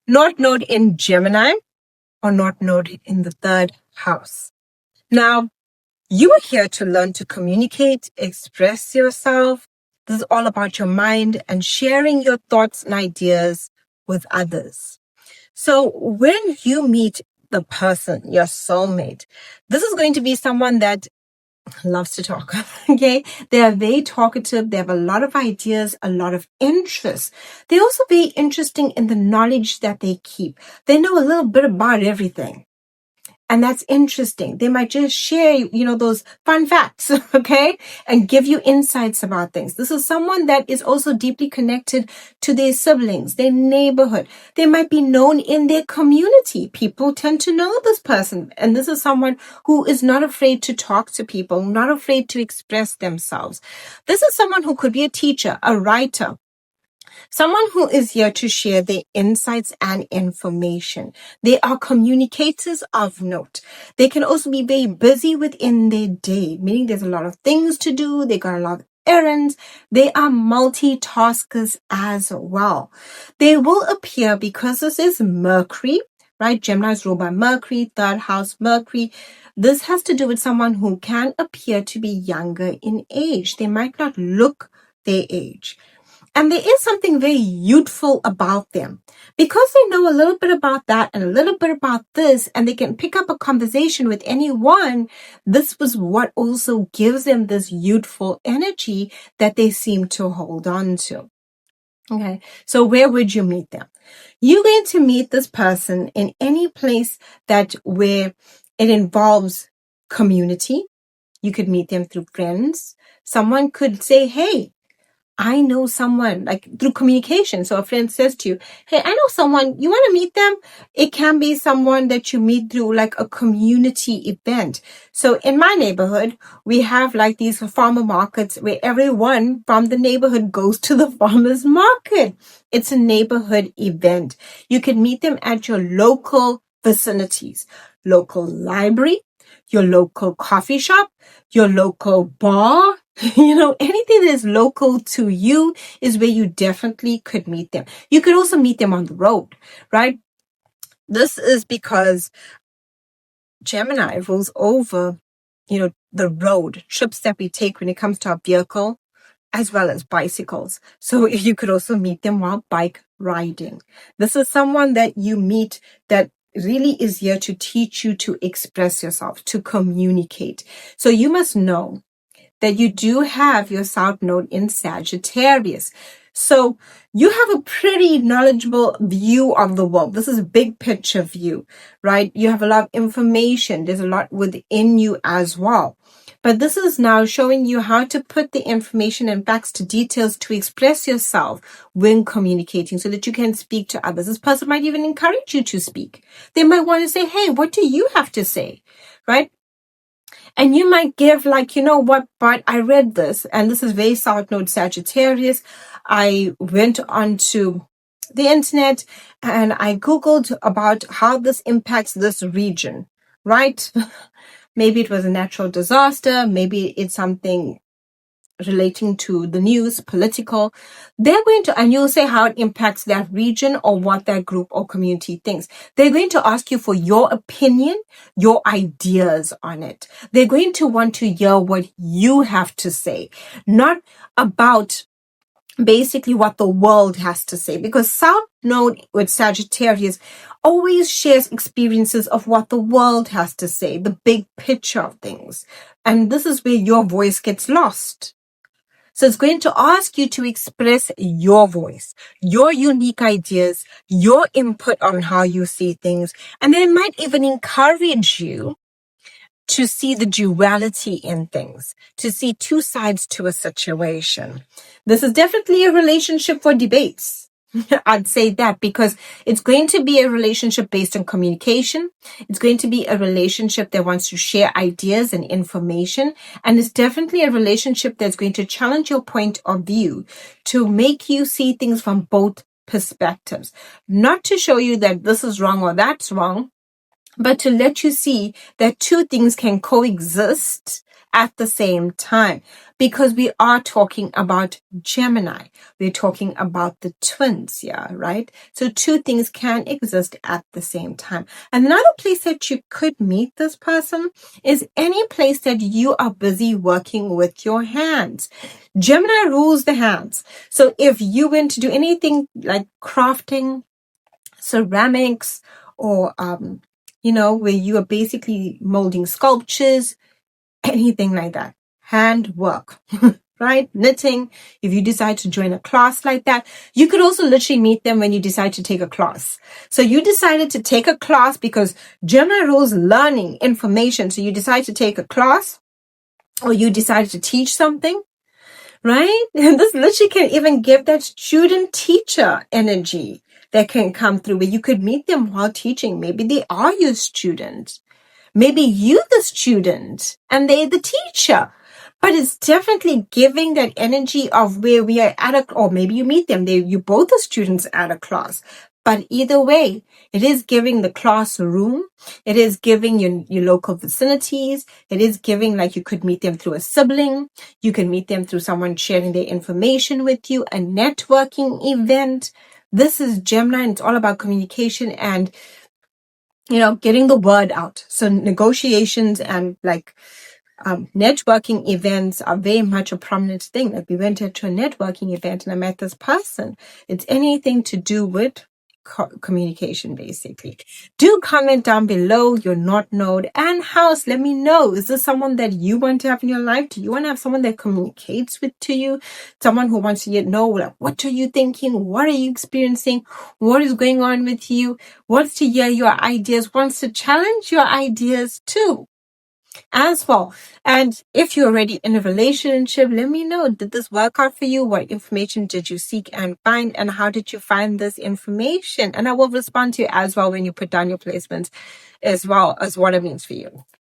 North Node in Gemini or North Node in the third house. Now, you are here to learn to communicate, express yourself. This is all about your mind and sharing your thoughts and ideas with others. So when you meet the person, your soulmate, this is going to be someone that loves to talk. Okay. They are very talkative. They have a lot of ideas, a lot of interest. They're also very interesting in the knowledge that they keep. They know a little bit about everything. And that's interesting. They might just share, those fun facts, okay? And give you insights about things. This is someone that is also deeply connected to their siblings, their neighborhood. They might be known in their community. People tend to know this person. And this is someone who is not afraid to talk to people, not afraid to express themselves. This is someone who could be a teacher, a writer, someone who is here to share their insights and information. They are communicators of note. They can also be very busy within their day, meaning there's a lot of things to do. They got a lot of errands. They are multitaskers as well. They will appear because this is Mercury, right? Gemini is ruled by Mercury, third house Mercury. This has to do with someone who can appear to be younger in age. They might not look their age. And there is something very youthful about them because they know a little bit about that and a little bit about this, and they can pick up a conversation with anyone. This was what also gives them this youthful energy that they seem to hold on to. Okay. So where would you meet them? You're going to meet this person in any place where it involves community. You could meet them through friends. Someone could say, hey, I know someone, like through communication. So a friend says to you, hey, I know someone, you want to meet them? It can be someone that you meet through like a community event. So in my neighborhood, we have like these farmer markets where everyone from the neighborhood goes to the farmer's market. It's a neighborhood event. You can meet them at your local vicinities, local library, your local coffee shop, your local bar. Anything that is local to you is where you definitely could meet them. You could also meet them on the road, right? This is because Gemini rules over, the road, trips that we take when it comes to our vehicle, as well as bicycles. So you could also meet them while bike riding. This is someone that you meet that really is here to teach you to express yourself, to communicate. So you must know that you do have your South Node in Sagittarius. So you have a pretty knowledgeable view of the world. This is a big picture view, right? You have a lot of information. There's a lot within you as well. But this is now showing you how to put the information and facts to details to express yourself when communicating so that you can speak to others. This person might even encourage you to speak. They might want to say, hey, what do you have to say, right? And you might give like, but I read this, and this is very South Node Sagittarius. I went onto the internet and I Googled about how this impacts this region, right? Maybe it was a natural disaster. Maybe it's something relating to the news, political. They're going to, and you'll say how it impacts that region or what that group or community thinks. They're going to ask you for your opinion, your ideas on it. They're going to want to hear what you have to say, not about basically what the world has to say, because South Node with Sagittarius always shares experiences of what the world has to say, the big picture of things. And this is where your voice gets lost. So it's going to ask you to express your voice, your unique ideas, your input on how you see things. And then it might even encourage you to see the duality in things, to see two sides to a situation. This is definitely a relationship for debates. I'd say that because it's going to be a relationship based on communication. It's going to be a relationship that wants to share ideas and information. And it's definitely a relationship that's going to challenge your point of view to make you see things from both perspectives. Not to show you that this is wrong or that's wrong, but to let you see that two things can coexist at the same time, because we are talking about Gemini. We're talking about the twins, yeah, right? So two things can exist at the same time. Another place that you could meet this person is any place that you are busy working with your hands. Gemini rules the hands. So if you went to do anything like crafting, ceramics, or where you are basically molding sculptures, anything like that, handwork, right? Knitting. If you decide to join a class like that, you could also literally meet them when you decide to take a class. So you decided to take a class because Gemini rules learning information. So you decide to take a class, or you decided to teach something, right? And this literally can even give that student teacher energy that can come through, where you could meet them while teaching. Maybe they are your student. Maybe you the student and they the teacher. But it's definitely giving that energy of where we are at or maybe you meet them. You both are students at a class. But either way, it is giving the classroom. It is giving your local vicinities. It is giving, like, you could meet them through a sibling. You can meet them through someone sharing their information with you, a networking event. This is Gemini, and it's all about communication and, getting the word out. So negotiations and networking events are very much a prominent thing. Like, we went to a networking event and I met this person. It's anything to do with communication, basically. Do comment down below your North Node and house. Let me know. Is this someone that you want to have in your life? Do you want to have someone that communicates to you? Someone who wants to know, like, what are you thinking? What are you experiencing? What is going on with you? Wants to hear your ideas, wants to challenge your ideas too, as well. And if you're already in a relationship, let me know, did this work out for you? What information did you seek and find? And how did you find this information? And I will respond to you as well when you put down your placements, as well as what it means for you.